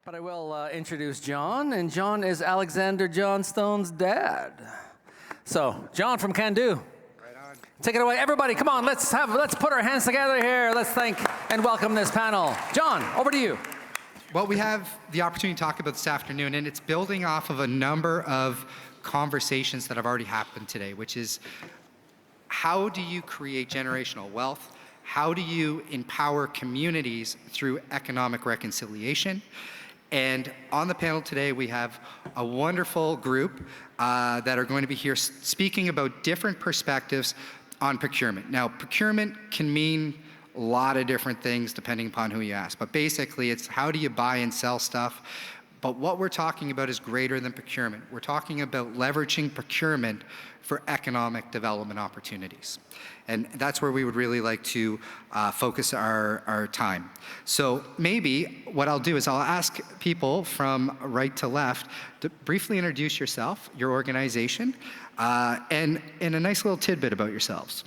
But I will introduce John, and John is Alexander Johnstone's dad. So, John from Can Do. Right on. Take it away, everybody. Come on, let's put our hands together here. Let's thank and welcome this panel. John, over to you. Well, we have the opportunity to talk about this afternoon, and it's building off of a number of conversations that have already happened today, which is how do you create generational wealth? How do you empower communities through economic reconciliation? And on the panel today, we have a wonderful group that are going to be here speaking about different perspectives on procurement. Now, procurement can mean a lot of different things depending upon who you ask, but basically it's how do you buy and sell stuff? But what we're talking about is greater than procurement. We're talking about leveraging procurement for economic development opportunities. And that's where we would really like to focus our time. So maybe what I'll do is I'll ask people from right to left to briefly introduce yourself, your organization, and a nice little tidbit about yourselves.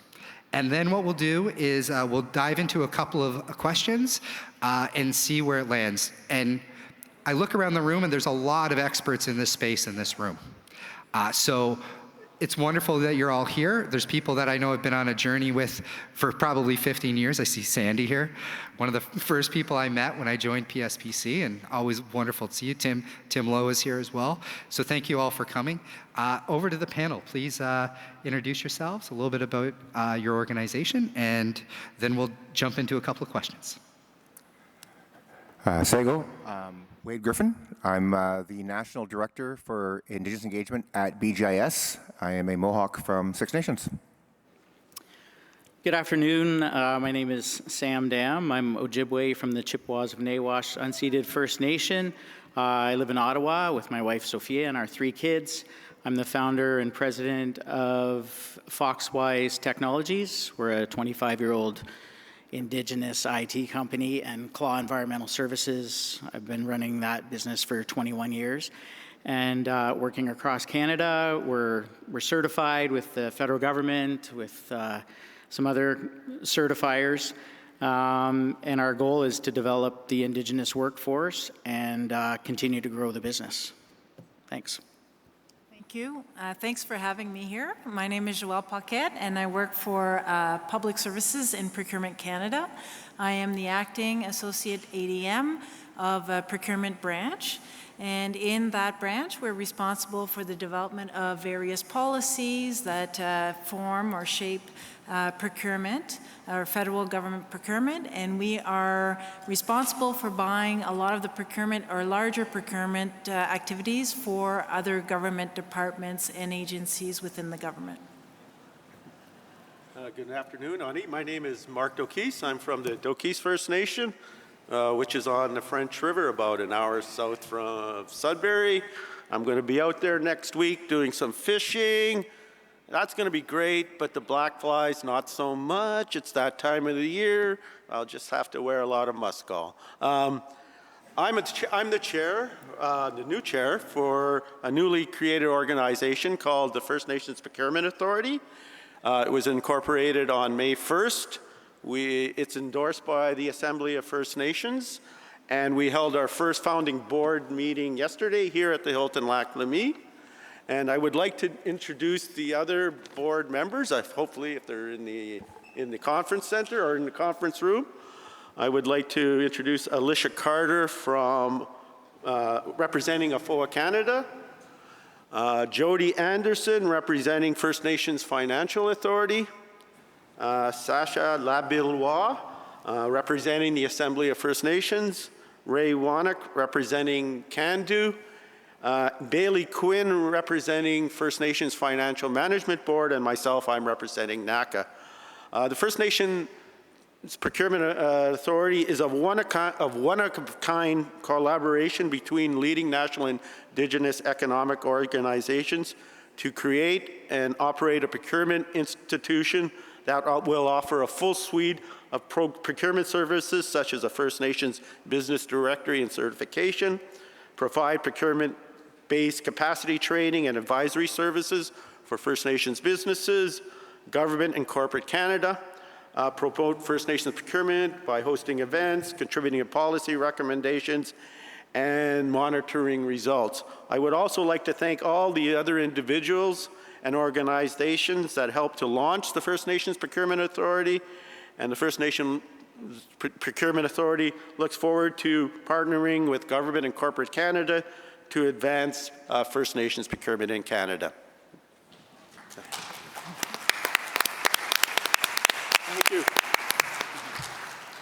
And then what we'll do is we'll dive into a couple of questions and see where it lands. And I look around the room and there's a lot of experts in this space in this room. So it's wonderful that you're all here. There's people that I know have been on a journey with for probably 15 years. I see Sandy here, one of the first people I met when I joined PSPC, and always wonderful to see you. Tim Lowe is here as well. So thank you all for coming. Over to the panel, please introduce yourselves, a little bit about your organization, and then we'll jump into a couple of questions. Sego, Wade Griffin. I'm the National Director for Indigenous Engagement at BGIS. I am a Mohawk from Six Nations. Good afternoon. My name is Sam Dam. I'm Ojibwe from the Chippewas of Nawash Unceded First Nation. I live in Ottawa with my wife Sophia and our 3 kids. I'm the founder and president of Foxwise Technologies. We're a 25-year-old Indigenous IT company, and Claw Environmental Services. I've been running that business for 21 years and working across Canada. We're certified with the federal government, with some other certifiers, and our goal is to develop the Indigenous workforce and continue to grow the business. Thanks. Thank you. Thanks for having me here. My name is Joelle Paquette, and I work for Public Services in Procurement Canada. I am the acting associate ADM of Procurement Branch, and in that branch, we're responsible for the development of various policies that form or shape procurement, or federal government procurement, and we are responsible for buying a lot of the procurement or larger procurement activities for other government departments and agencies within the government. Good afternoon, Ani. My name is Mark Dokis. I'm from the Dokis First Nation, which is on the French River, about an hour south from Sudbury. I'm going to be out there next week doing some fishing. That's going to be great, but the black flies, not so much. It's that time of the year. I'll just have to wear a lot of muskol. I'm the chair, the new chair for a newly created organization called the First Nations Procurement Authority. It was incorporated on May 1st. It's endorsed by the Assembly of First Nations, and we held our first founding board meeting yesterday here at the Hilton Lac Leamy. And I would like to introduce the other board members, hopefully if they're in the conference center or in the conference room. I would like to introduce Alicia Carter from representing AFOA Canada, Jody Anderson representing First Nations Financial Authority, Sasha Labillois representing the Assembly of First Nations, Ray Wannock representing Can Do, Bailey Quinn representing First Nations Financial Management Board, and myself, I'm representing NACA. The First Nations Procurement Authority is a one-of-a-kind collaboration between leading national Indigenous economic organizations to create and operate a procurement institution that will offer a full suite of procurement services such as a First Nations business directory and certification, provide procurement-based capacity training and advisory services for First Nations businesses, government and corporate Canada, promote First Nations procurement by hosting events, contributing to policy recommendations, and monitoring results. I would also like to thank all the other individuals and organizations that helped to launch the First Nations Procurement Authority, and the First Nations Procurement Authority looks forward to partnering with Government and Corporate Canada to advance First Nations procurement in Canada. Thank you.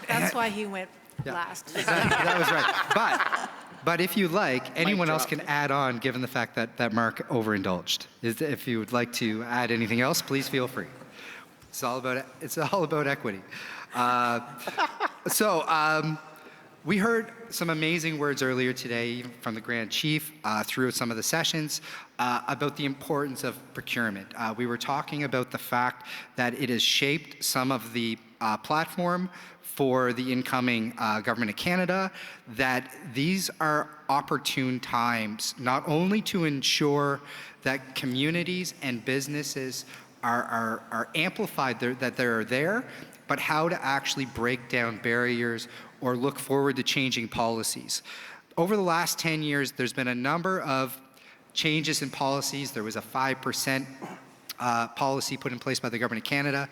That's why he went last. That was right. But if you like, anyone else can add on, given the fact that Mark overindulged. If you would like to add anything else, please feel free. It's all about equity. We heard some amazing words earlier today from the Grand Chief through some of the sessions about the importance of procurement. We were talking about the fact that it has shaped some of the platform for the incoming Government of Canada, that these are opportune times, not only to ensure that communities and businesses are amplified, that they're there, but how to actually break down barriers or look forward to changing policies. Over the last 10 years, there's been a number of changes in policies. There was a 5% policy put in place by the Government of Canada.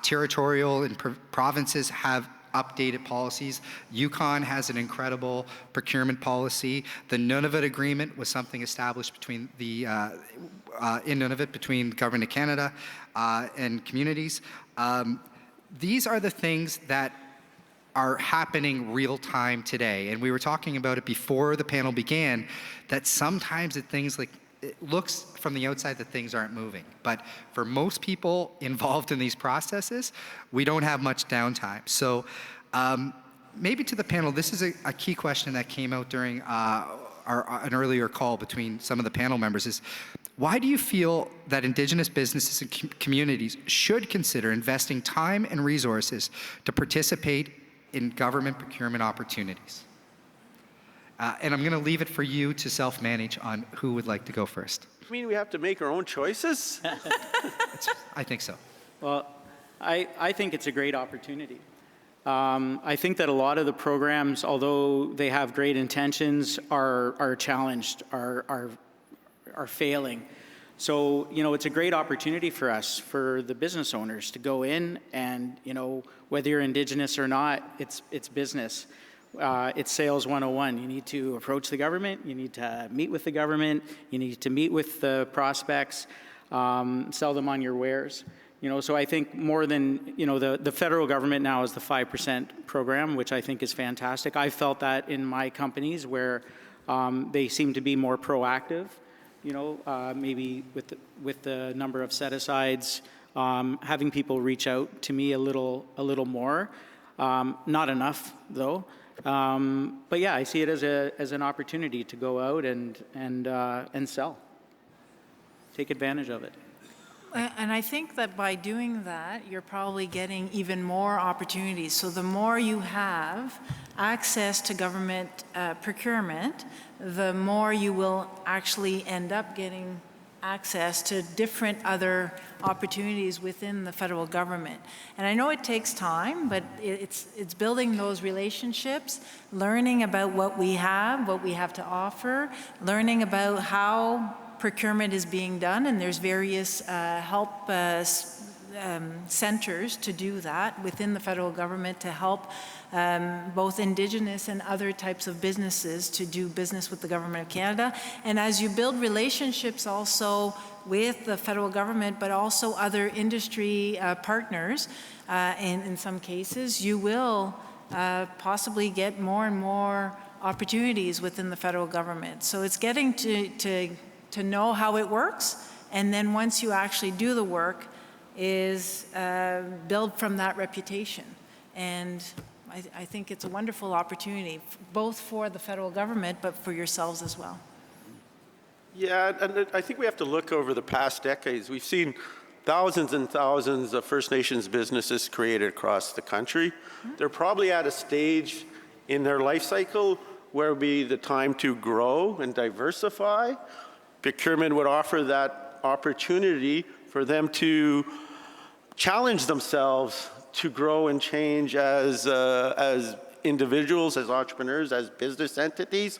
Territorial and provinces have updated policies. Yukon has an incredible procurement policy. The Nunavut Agreement was something established between in Nunavut between Government of Canada and communities. These are the things that are happening real time today. And we were talking about it before the panel began, that sometimes it looks from the outside that things aren't moving. But for most people involved in these processes, we don't have much downtime. So maybe to the panel, this is a key question that came out during an earlier call between some of the panel members is, why do you feel that Indigenous businesses and communities should consider investing time and resources to participate in government procurement opportunities? And I'm going to leave it for you to self-manage on who would like to go first. You mean we have to make our own choices? I think so. Well, I think it's a great opportunity. I think that a lot of the programs, although they have great intentions, are challenged, are failing. So, it's a great opportunity for us, for the business owners, to go in and, whether you're Indigenous or not, it's business. It's sales 101. You need to approach the government. You need to meet with the government. You need to meet with the prospects, sell them on your wares. So I think more than, the federal government now is the 5% program, which I think is fantastic. I felt that in my companies where they seem to be more proactive, maybe with the number of set-asides, having people reach out to me a little more. Not enough, though. But yeah, I see it as an opportunity to go out and sell. Take advantage of it. And I think that by doing that, you're probably getting even more opportunities. So the more you have access to government procurement, the more you will actually end up getting access to different other opportunities within the federal government. And I know it takes time, but it's building those relationships, learning about what we have to offer, learning about how procurement is being done, and there's various help centers to do that within the federal government to help both Indigenous and other types of businesses to do business with the Government of Canada. And as you build relationships also with the federal government, but also other industry partners, in some cases, you will possibly get more and more opportunities within the federal government. So it's getting to know how it works, and then once you actually do the work, is build from that reputation. And I think it's a wonderful opportunity, both for the federal government, but for yourselves as well. Yeah, and I think we have to look over the past decades. We've seen thousands and thousands of First Nations businesses created across the country. They're probably at a stage in their life cycle where it would be the time to grow and diversify. Procurement would offer that opportunity for them to challenge themselves to grow and change as individuals, as entrepreneurs, as business entities,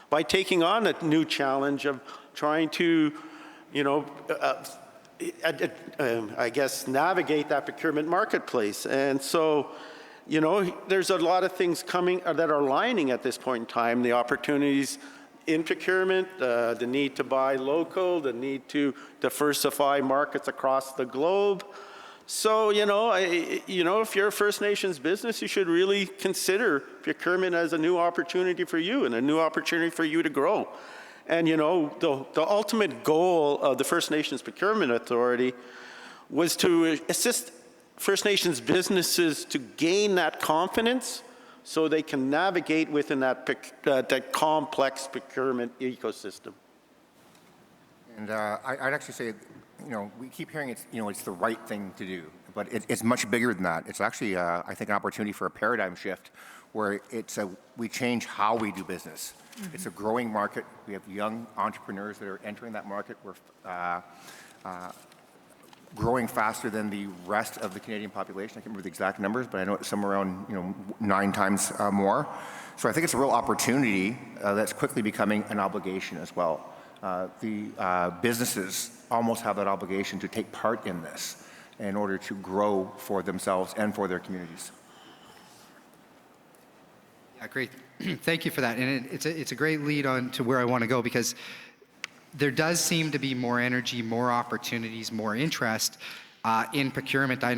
by taking on a new challenge of trying to, I guess, navigate that procurement marketplace. And so, there's a lot of things coming that are aligning at this point in time, the opportunities in procurement, the need to buy local, the need to diversify markets across the globe. So, if you're a First Nations business, you should really consider procurement as a new opportunity for you and a new opportunity for you to grow. And, the ultimate goal of the First Nations Procurement Authority was to assist First Nations businesses to gain that confidence so they can navigate within that complex procurement ecosystem. And I'd actually say, we keep hearing it's the right thing to do, but it's much bigger than that. It's actually, I think, an opportunity for a paradigm shift where we change how we do business. Mm-hmm. It's a growing market. We have young entrepreneurs that are entering that market. We're growing faster than the rest of the Canadian population. I can't remember the exact numbers, but I know it's somewhere around 9 times more. So I think it's a real opportunity that's quickly becoming an obligation as well. The businesses almost have that obligation to take part in this in order to grow for themselves and for their communities. Yeah, great. Thank you for that. And it's a great lead on to where I want to go, because there does seem to be more energy, more opportunities, more interest in procurement. I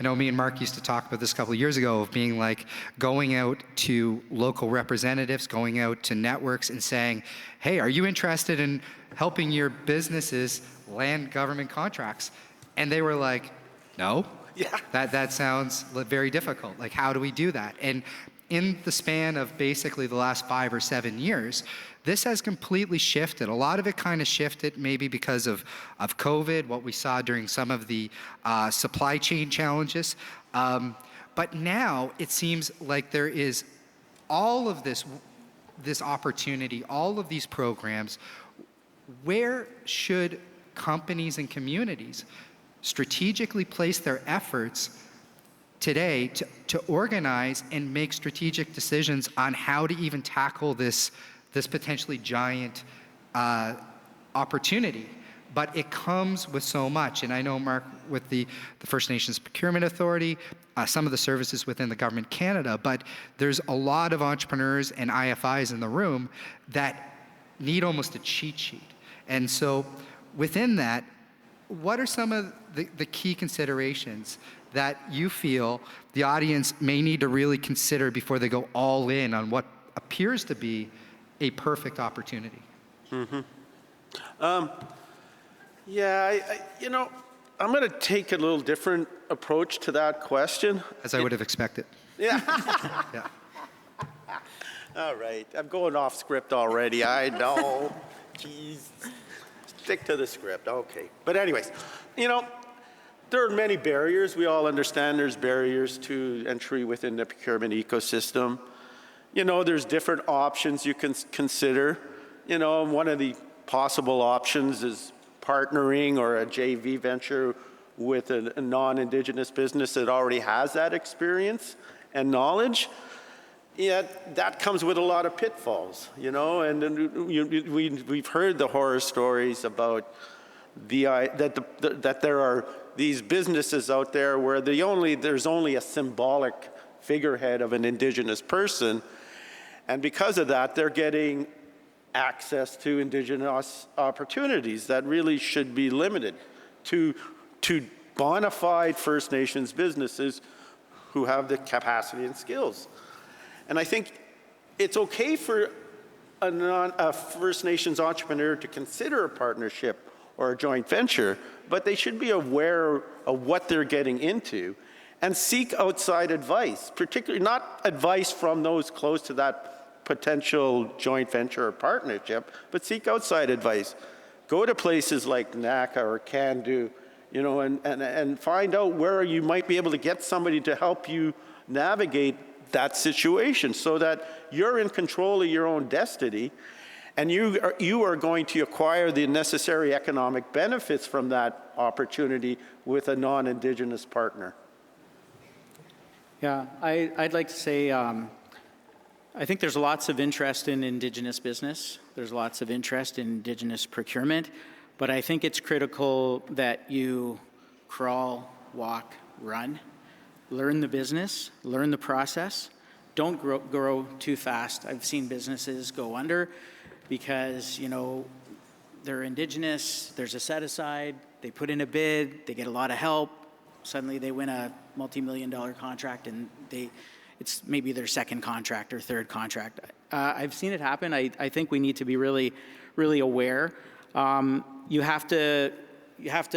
know me and Mark used to talk about this a couple of years ago, of being like going out to local representatives, going out to networks and saying, hey, are you interested in helping your businesses land government contracts? And they were like, no. Yeah. That sounds very difficult. Like, how do we do that? And in the span of basically the last 5 or 7 years, this has completely shifted. A lot of it kind of shifted maybe because of COVID, what we saw during some of the supply chain challenges. But now it seems like there is all of this opportunity, all of these programs. Where should companies and communities strategically place their efforts today to organize and make strategic decisions on how to even tackle this potentially giant opportunity? But it comes with so much. And I know, Mark, with the First Nations Procurement Authority, some of the services within the Government Canada, but there's a lot of entrepreneurs and IFIs in the room that need almost a cheat sheet. And so within that, what are some of the key considerations that you feel the audience may need to really consider before they go all in on what appears to be a perfect opportunity? Mm-hmm. I'm going to take a little different approach to that question. As I would have expected. Yeah. Yeah. All right. I'm going off script already. I know. Jeez. Stick to the script. Okay. But anyways, there are many barriers. We all understand there's barriers to entry within the procurement ecosystem. There's different options you can consider. One of the possible options is partnering or a JV venture with a non-Indigenous business that already has that experience and knowledge. Yet that comes with a lot of pitfalls, and we've heard the horror stories about that there are these businesses out there where there's only a symbolic figurehead of an Indigenous person, and because of that, they're getting access to Indigenous opportunities that really should be limited to bona fide First Nations businesses who have the capacity and skills. And I think it's okay for a First Nations entrepreneur to consider a partnership or a joint venture, but they should be aware of what they're getting into and seek outside advice, particularly not advice from those close to that potential joint venture or partnership, but seek outside advice. Go to places like NACA or CANDO, and find out where you might be able to get somebody to help you navigate that situation so that you're in control of your own destiny, and you are going to acquire the necessary economic benefits from that opportunity with a non-Indigenous partner. Yeah, I'd like to say, I think there's lots of interest in Indigenous business. There's lots of interest in Indigenous procurement, but I think it's critical that you crawl, walk, run, learn the business, learn the process. Don't grow too fast. I've seen businesses go under because, they're Indigenous, there's a set aside, they put in a bid, they get a lot of help, suddenly they win a multi-million-dollar contract and it's maybe their second contract or third contract. I've seen it happen. I think we need to be really, really aware. You have to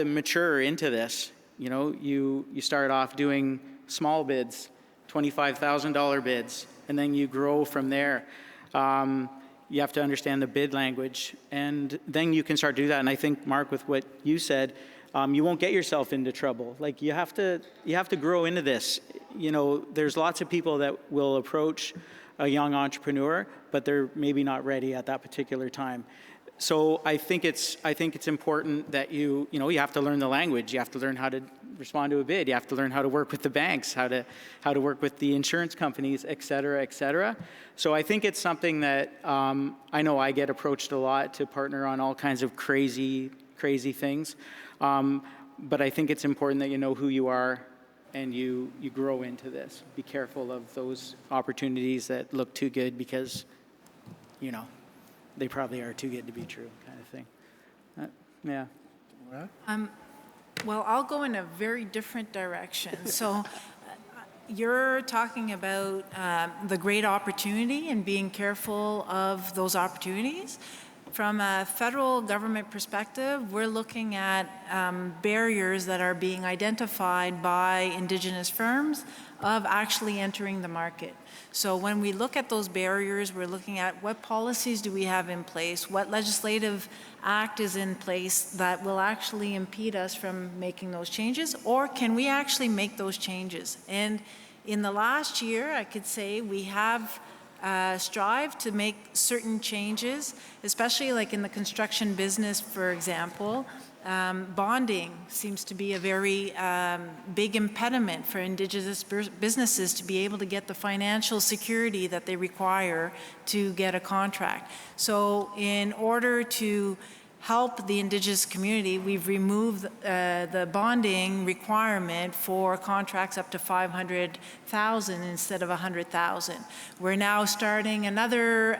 mature into this. You start off doing small bids, $25,000 bids, and then you grow from there. You have to understand the bid language, and then you can start to do that. And I think, Mark, with what you said, you won't get yourself into trouble. Like you have to grow into this. There's lots of people that will approach a young entrepreneur, but they're maybe not ready at that particular time. So I think it's important that you have to learn the language. You have to learn how to respond to a bid. You have to learn how to work with the banks, how to work with the insurance companies, et cetera, et cetera. So I think it's something that I know I get approached a lot to partner on all kinds of crazy things. But I think it's important that you know who you are and you grow into this. Be careful of those opportunities that look too good because, they probably are too good to be true, kind of thing. Yeah. Well, I'll go in a very different direction. So you're talking about the great opportunity and being careful of those opportunities. From a federal government perspective, we're looking at barriers that are being identified by Indigenous firms of actually entering the market. So when we look at those barriers, we're looking at what policies do we have in place, what legislative act is in place that will actually impede us from making those changes, or can we actually make those changes? And in the last year, I could say we have strive to make certain changes, especially like in the construction business, for example. Bonding seems to be a very big impediment for Indigenous businesses to be able to get the financial security that they require to get a contract. So in order to help the Indigenous community, we've removed the bonding requirement for contracts up to $500,000 instead of $100,000. We're now starting another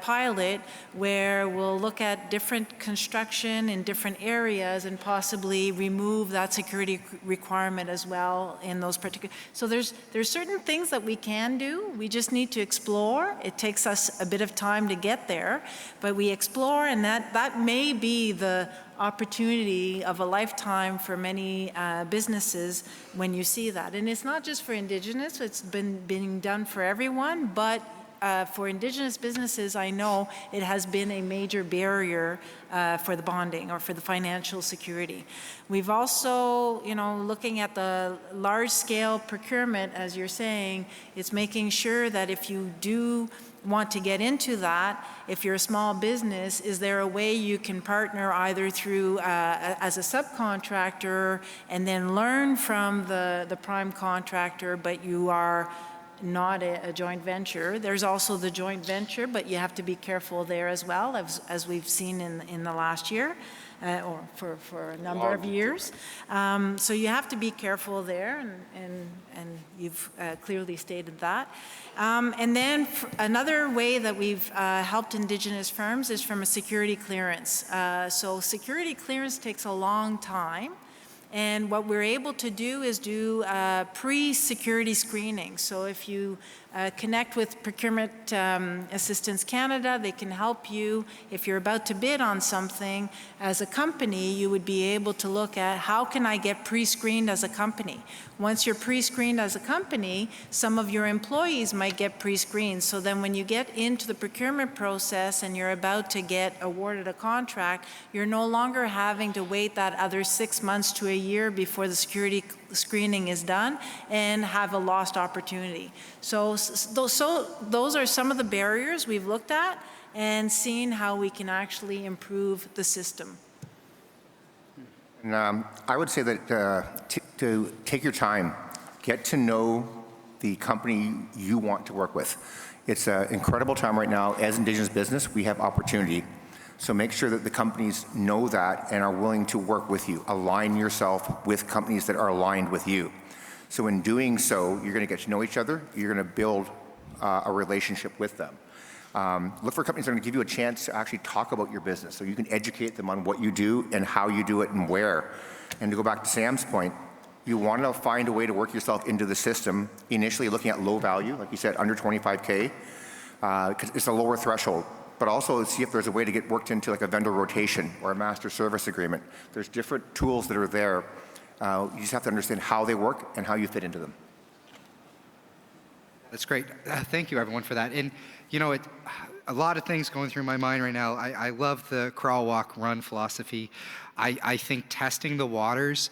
pilot where we'll look at different construction in different areas and possibly remove that security requirement as well in those particular. So there's certain things that we can do. We just need to explore. It takes us a bit of time to get there, but we explore, and that may be the opportunity of a lifetime for many businesses when you see that. And it's not just for Indigenous, it's been being done for everyone, but for Indigenous businesses, I know it has been a major barrier for the bonding or for the financial security. We've also, looking at the large-scale procurement, as you're saying, it's making sure that if you do want to get into that, if you're a small business, is there a way you can partner either through as a subcontractor and then learn from the prime contractor, but you are not a joint venture. There's also the joint venture, but you have to be careful there as well, as we've seen in the last year. Or for a number of years. So you have to be careful there, and you've clearly stated that. And then another way that we've helped Indigenous firms is from a security clearance. So security clearance takes a long time. And what we're able to do is do pre-security screening. So if you connect with Procurement Assistance Canada, they can help you. If you're about to bid on something, as a company, you would be able to look at how can I get pre-screened as a company. Once you're pre-screened as a company, some of your employees might get pre-screened. So then when you get into the procurement process and you're about to get awarded a contract, you're no longer having to wait that other 6 months to a year before the security screening is done and have a lost opportunity. So those are some of the barriers we've looked at and seen how we can actually improve the system. And I would say that to take your time, get to know the company you want to work with. It's an incredible time right now. As Indigenous business, we have opportunity. So make sure that the companies know that and are willing to work with you. Align yourself with companies that are aligned with you. So in doing so, you're going to get to know each other. You're going to build a relationship with them. Look for companies that are going to give you a chance to actually talk about your business so you can educate them on what you do and how you do it and where. And to go back to Sam's point, you want to find a way to work yourself into the system, initially looking at low value, like you said, under 25K, because it's a lower threshold. But also see if there's a way to get worked into like a vendor rotation or a master service agreement. There's different tools that are there. You just have to understand how they work and how you fit into them. That's great. Thank you, everyone, for that. And, you know, a lot of things going through my mind right now. I love the crawl, walk, run philosophy. I think testing the waters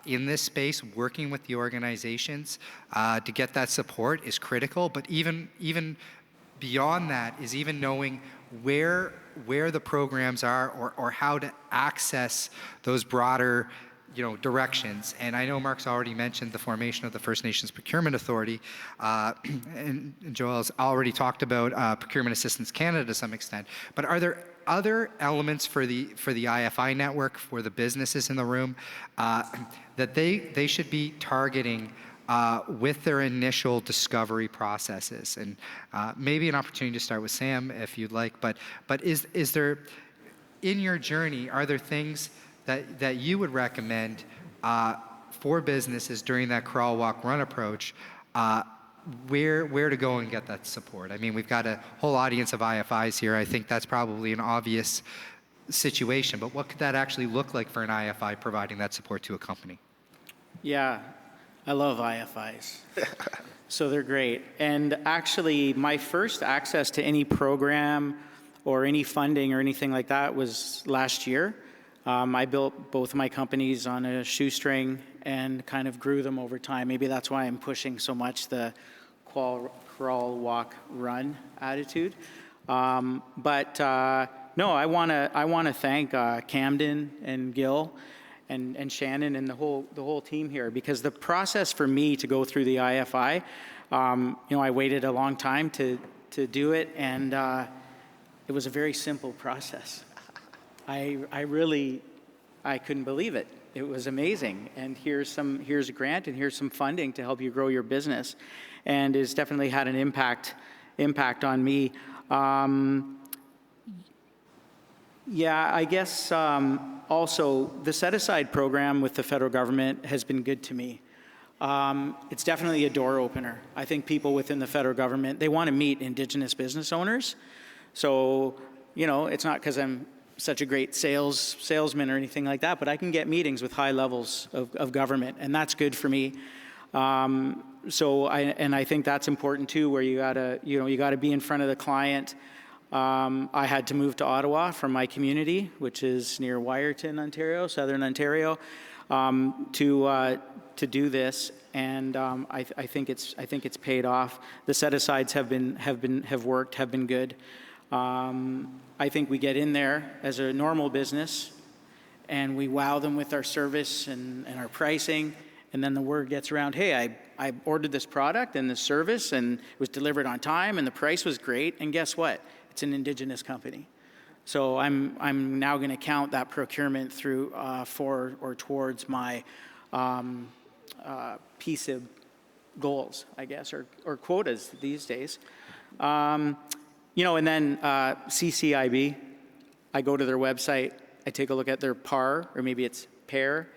in this space, working with the organizations to get that support is critical. But even beyond that is even knowing where the programs are or how to access those broader directions. And I know Mark's already mentioned the formation of the First Nations Procurement Authority, and Joel's already talked about Procurement Assistance Canada to some extent. But are there other elements for the IFI network, for the businesses in the room, that they should be targeting with their initial discovery processes? And maybe an opportunity to start with Sam, if you'd like. But is there, in your journey, are there things that you would recommend for businesses during that crawl, walk, run approach, where to go and get that support? I mean, we've got a whole audience of IFIs here. I think that's probably an obvious situation, but what could that actually look like for an IFI providing that support to a company? Yeah, I love IFIs. So they're great. And actually, my first access to any program or any funding or anything like that was last year. I built both of my companies on a shoestring and kind of grew them over time. Maybe that's why I'm pushing so much the crawl, walk, run attitude. No, I want to thank Camden and Gil and Shannon and the whole team here, because the process for me to go through the IFI, I waited a long time to do it, and it was a very simple process. I couldn't believe it. It was amazing. And here's a grant and here's some funding to help you grow your business. And it's definitely had an impact on me. Yeah, I guess also the set-aside program with the federal government has been good to me. It's definitely a door opener. I think people within the federal government, they want to meet Indigenous business owners. So, it's not because I'm such a great salesman or anything like that, but I can get meetings with high levels of government, and that's good for me. I think that's important too, where you gotta be in front of the client. I had to move to Ottawa from my community, which is near Wyerton, Ontario, Southern Ontario, to do this, and I think it's paid off. The set-asides have worked, have been good. I think we get in there as a normal business and we wow them with our service and our pricing, and then the word gets around, hey, I ordered this product and this service and it was delivered on time and the price was great, and guess what? It's an Indigenous company. So I'm now going to count that procurement through for or towards my PSIB goals, I guess, or quotas these days. And then CCIB, I go to their website, I take a look at their PAR, or maybe it's PAIR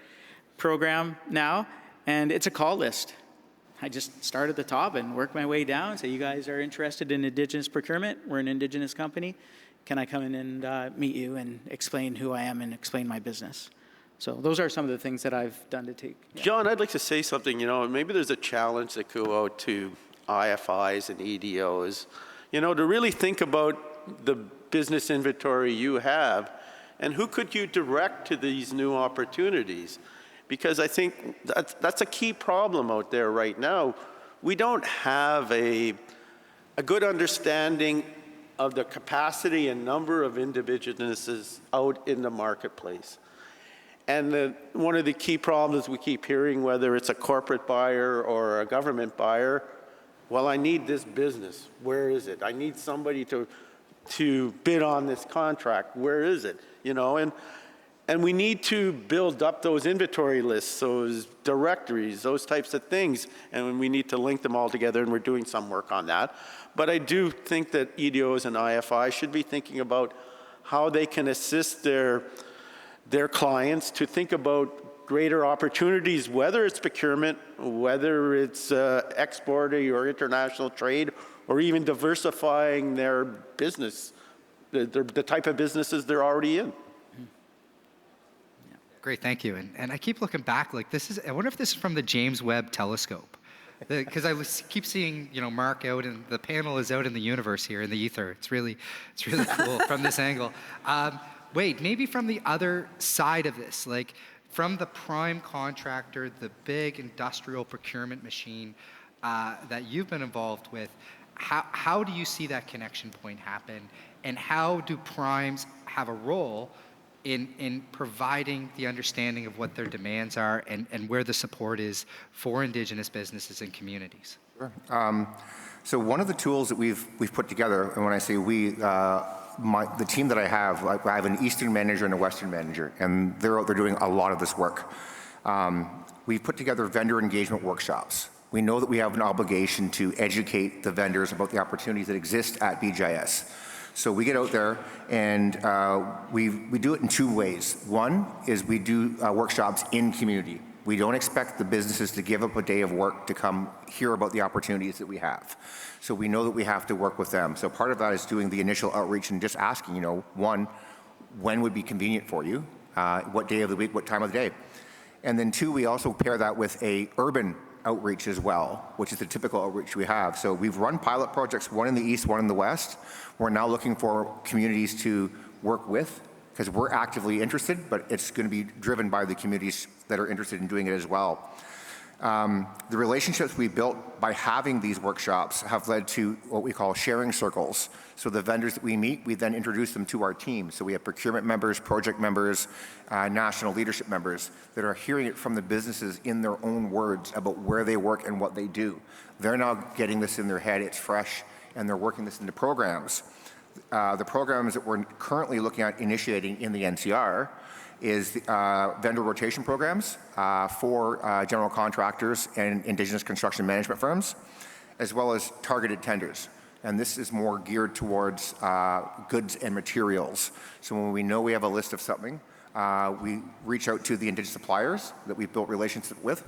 program now, and it's a call list. I just start at the top and work my way down. Say, you guys are interested in Indigenous procurement? We're an Indigenous company. Can I come in and meet you and explain who I am and explain my business? So those are some of the things that I've done to take. Yeah. John, I'd like to say something. Maybe there's a challenge that go out to IFIs and EDOs, to really think about the business inventory you have and who could you direct to these new opportunities. Because I think that's a key problem out there right now. We don't have a good understanding of the capacity and number of Indigenouses out in the marketplace. And one of the key problems we keep hearing, whether it's a corporate buyer or a government buyer, Well, I need this business. Where is it? I need somebody to bid on this contract. Where is it? You know, and we need to build up those inventory lists, those directories, those types of things, and we need to link them all together, and we're doing some work on that. But I do think that EDOs and IFI should be thinking about how they can assist their clients to think about greater opportunities, whether it's procurement, whether it's exporting or international trade, or even diversifying their business, the type of businesses they're already in. Great, thank you. And I keep looking back, like I wonder if this is from the James Webb Telescope. Because keep seeing, Mark out, and the panel is out in the universe here, in the ether. It's really cool from this angle. Wait, maybe from the other side of this, like from the prime contractor, the big industrial procurement machine that you've been involved with, how do you see that connection point happen? And how do primes have a role in providing the understanding of what their demands are and where the support is for Indigenous businesses and communities? Sure. So one of the tools that we've put together, and when I say we, the team that I have an Eastern manager and a Western manager, and they're doing a lot of this work. We've put together vendor engagement workshops. We know that we have an obligation to educate the vendors about the opportunities that exist at BGIS. So we get out there and we do it in two ways. One is we do workshops in community. We don't expect the businesses to give up a day of work to come hear about the opportunities that we have. So we know that we have to work with them. So part of that is doing the initial outreach and just asking, one, when would be convenient for you? What day of the week, what time of the day? And then two, we also pair that with a urban outreach as well, which is the typical outreach we have. So we've run pilot projects, one in the east, one in the west. We're now looking for communities to work with because we're actively interested, but it's going to be driven by the communities that are interested in doing it as well. The relationships we built by having these workshops have led to what we call sharing circles. So the vendors that we meet, we then introduce them to our team. So we have procurement members, project members, national leadership members that are hearing it from the businesses in their own words about where they work and what they do. They're now getting this in their head, it's fresh, and they're working this into programs. The programs that we're currently looking at initiating in the NCR is vendor rotation programs for general contractors and Indigenous construction management firms, as well as targeted tenders. And this is more geared towards goods and materials. So when we know we have a list of something, we reach out to the Indigenous suppliers that we've built relationships with,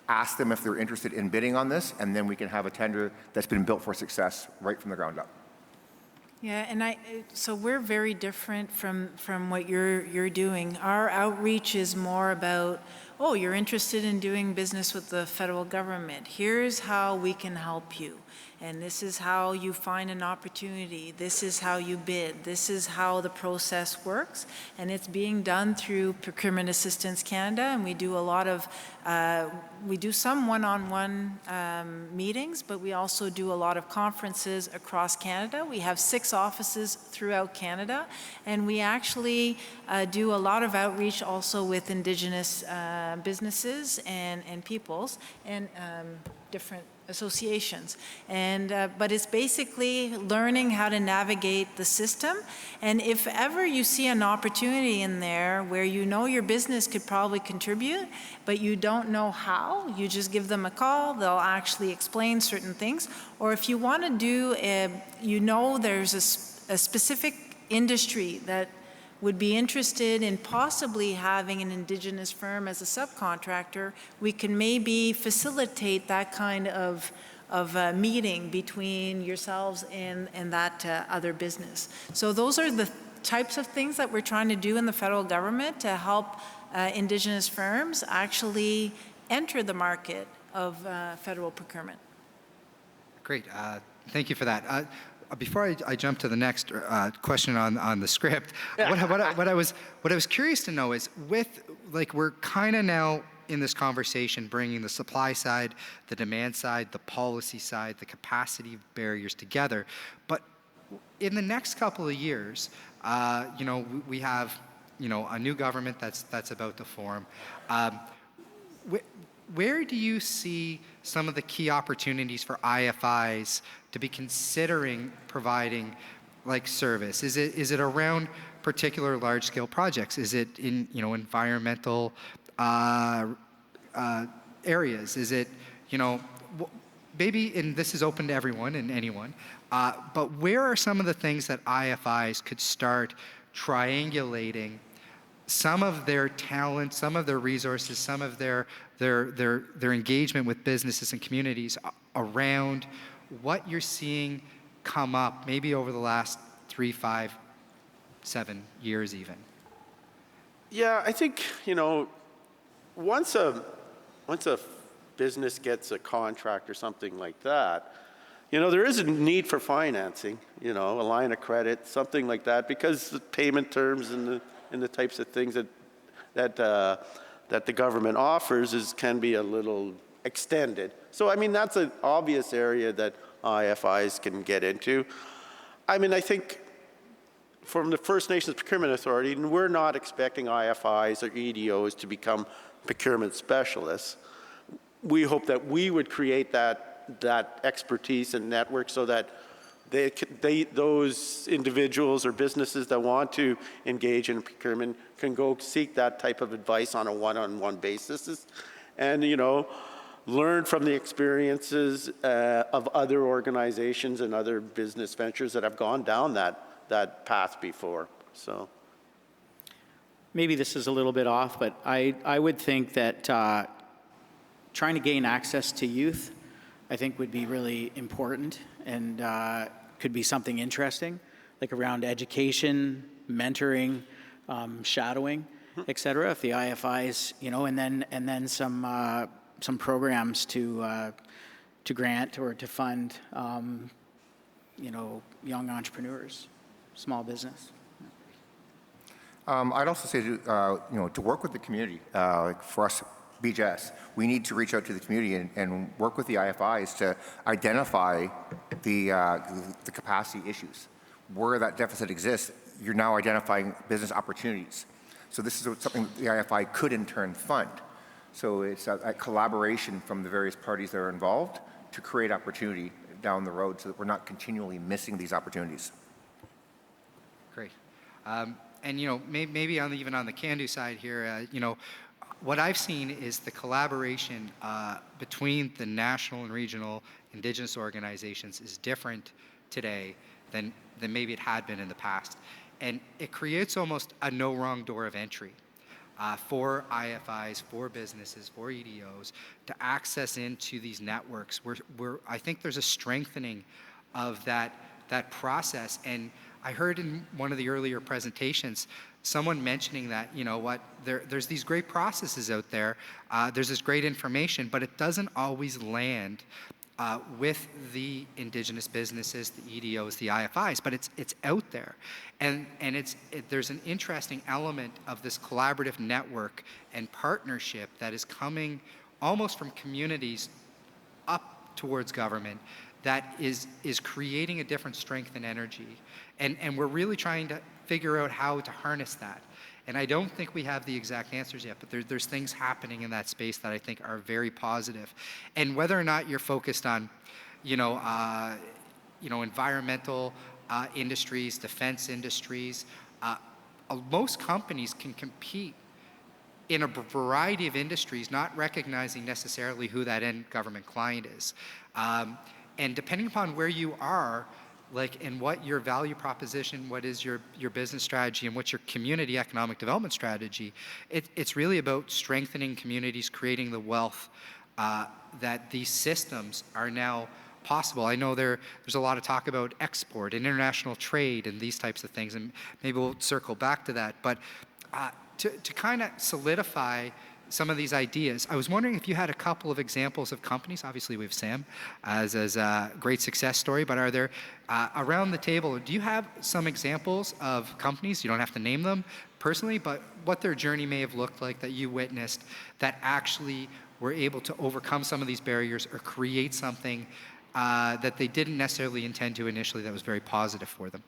ask them if they're interested in bidding on this, and then we can have a tender that's been built for success right from the ground up. Yeah, and so we're very different from what you're doing. Our outreach is more about, oh, you're interested in doing business with the federal government. Here's how we can help you. And this is how you find an opportunity. This is how you bid. This is how the process works. And it's being done through Procurement Assistance Canada, and we do a lot of, we do some one-on-one meetings, but we also do a lot of conferences across Canada. We have 6 offices throughout Canada, and we actually do a lot of outreach also with Indigenous businesses and peoples and different associations. But it's basically learning how to navigate the system. And if ever you see an opportunity in there where you know your business could probably contribute, but you don't know how, you just give them a call, they'll actually explain certain things. Or if you want to do, there's a specific industry that would be interested in possibly having an Indigenous firm as a subcontractor, we can maybe facilitate that kind of meeting between yourselves and that other business. So those are the types of things that we're trying to do in the federal government to help Indigenous firms actually enter the market of federal procurement. Great, thank you for that. Before I jump to the next question on the script, what I was curious to know is, we're kind of now in this conversation bringing the supply side, the demand side, the policy side, the capacity barriers together, but in the next couple of years, we have a new government that's about to form. where do you see some of the key opportunities for IFIs to be considering providing like service? Is it around particular large-scale projects? Is it in environmental areas? Is it maybe, and this is open to everyone and anyone, but where are some of the things that IFIs could start triangulating some of their talent, some of their resources, some of their engagement with businesses and communities around what you're seeing come up maybe over the last 3, 5, 7 years even? Yeah, I think, once a business gets a contract or something like that, there is a need for financing, a line of credit, something like that, because the payment terms and the types of things that the government offers can be a little extended. So, I mean, that's an obvious area that IFIs can get into. I mean, I think from the First Nations Procurement Authority, we're not expecting IFIs or EDOs to become procurement specialists. We hope that we would create that expertise and network so that those individuals or businesses that want to engage in procurement can go seek that type of advice on a one-on-one basis and, learn from the experiences of other organizations and other business ventures that have gone down that path before. So Maybe this is a little bit off, but I would think that trying to gain access to youth, I think would be really important and could be something interesting, like around education, mentoring, shadowing, et cetera. If the IFIs, and then some programs to grant or to fund, young entrepreneurs, small business. I'd also say to work with the community, like for us, BJS, we need to reach out to the community and work with the IFIs to identify the capacity issues. Where that deficit exists, you're now identifying business opportunities. So this is something the IFI could in turn fund. So it's a collaboration from the various parties that are involved to create opportunity down the road so that we're not continually missing these opportunities. Great. And maybe even on the can-do side here, what I've seen is the collaboration between the national and regional Indigenous organizations is different today than maybe it had been in the past. And it creates almost a no wrong door of entry for IFIs, for businesses, for EDOs to access into these networks. I think there's a strengthening of that process. And I heard in one of the earlier presentations someone mentioning that, there's these great processes out there, there's this great information, but it doesn't always land with the Indigenous businesses, the EDOs, the IFIs, but it's out there. And there's an interesting element of this collaborative network and partnership that is coming almost from communities up towards government that is creating a different strength and energy. And we're really trying to figure out how to harness that. And I don't think we have the exact answers yet, but there's things happening in that space that I think are very positive. And whether or not you're focused on, environmental industries, defense industries, most companies can compete in a variety of industries, not recognizing necessarily who that end government client is. And depending upon where you are, and what your value proposition, what is your business strategy, and what's your community economic development strategy, it's really about strengthening communities, creating the wealth that these systems are now possible. I know there's a lot of talk about export and international trade and these types of things, and maybe we'll circle back to that. But to kind of solidify some of these ideas, I was wondering if you had a couple of examples of companies. Obviously, we have Sam as a great success story, but are there around the table, do you have some examples of companies, you don't have to name them personally, but what their journey may have looked like that you witnessed that actually were able to overcome some of these barriers or create something that they didn't necessarily intend to initially that was very positive for them?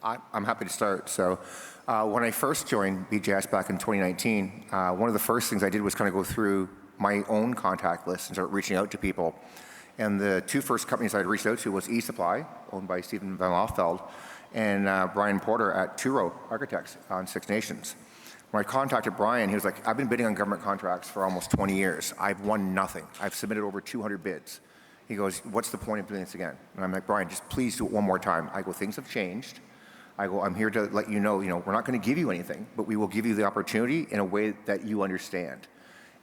I'm happy to start. So when I first joined BJS back in 2019, one of the first things I did was kind of go through my own contact list and start reaching out to people. And the two first companies I'd reached out to was eSupply, owned by Stephen Van Loffeld, and Brian Porter at Turo Architects on Six Nations. When I contacted Brian, he was like, I've been bidding on government contracts for almost 20 years. I've won nothing. I've submitted over 200 bids. He goes, what's the point of doing this again? And I'm like, Brian, just please do it one more time. I go, things have changed. I go, I'm here to let you know, we're not going to give you anything, but we will give you the opportunity in a way that you understand.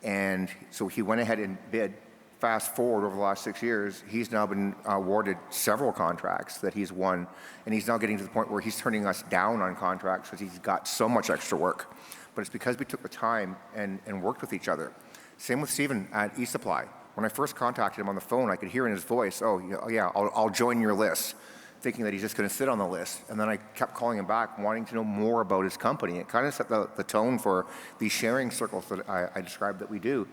And so he went ahead and bid. Fast forward over the last 6 years, he's now been awarded several contracts that he's won, and he's now getting to the point where he's turning us down on contracts because he's got so much extra work. But it's because we took the time and worked with each other. Same with Stephen at eSupply. When I first contacted him on the phone, I could hear in his voice, oh yeah, I'll join your list, thinking that he's just going to sit on the list. And then I kept calling him back, wanting to know more about his company. It kind of set the tone for these sharing circles that I described that we do.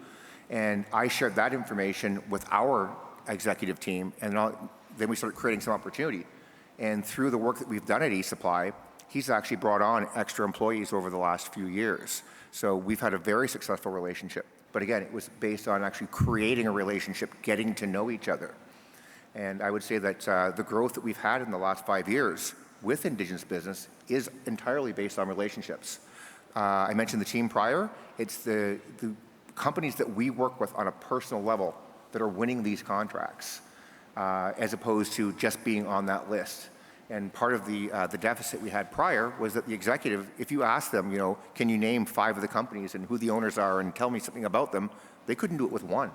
And I shared that information with our executive team, and then we started creating some opportunity. And through the work that we've done at eSupply, he's actually brought on extra employees over the last few years. So we've had a very successful relationship. But again, it was based on actually creating a relationship, getting to know each other. And I would say that the growth that we've had in the last 5 years with Indigenous business is entirely based on relationships. I mentioned the team prior. It's the companies that we work with on a personal level that are winning these contracts, as opposed to just being on that list. And part of the deficit we had prior was that the executive, if you ask them, can you name 5 of the companies and who the owners are and tell me something about them, they couldn't do it with one.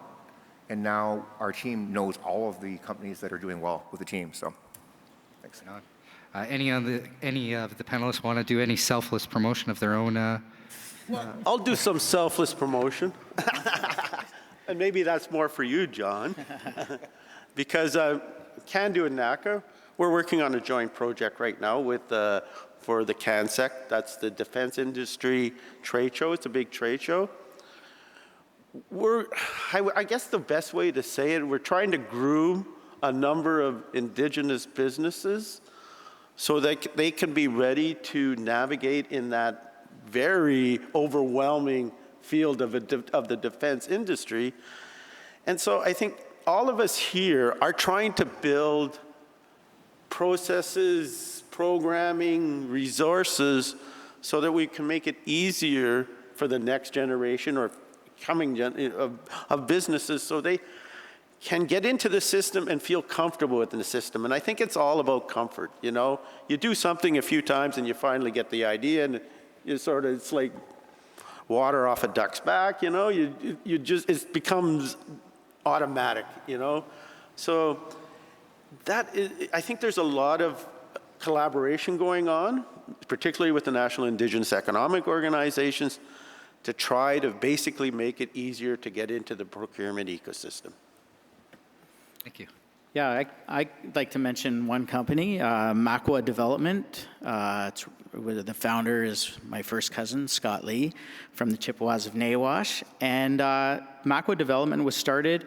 And now our team knows all of the companies that are doing well with the team. So, thanks. Any of the panelists want to do any selfless promotion of their own? I'll do some selfless promotion. And maybe that's more for you, John. Because CANDU and NACA, we're working on a joint project right now for the CANSEC. That's the Defense Industry Trade Show. It's a big trade show. I guess the best way to say it, we're trying to groom a number of Indigenous businesses so that they can be ready to navigate in that very overwhelming field of the defense industry. And so I think all of us here are trying to build processes, programming, resources, so that we can make it easier for the next generation or coming of businesses so they can get into the system and feel comfortable within the system. And I think it's all about comfort, You do something a few times and you finally get the idea, and it's like water off a duck's back, it becomes automatic, So I think there's a lot of collaboration going on, particularly with the National Indigenous Economic Organizations, to try to basically make it easier to get into the procurement ecosystem. Thank you. Yeah, I'd like to mention one company, Makwa Development. The founder is my first cousin, Scott Lee, from the Chippewas of Nawash. And Makwa Development was started.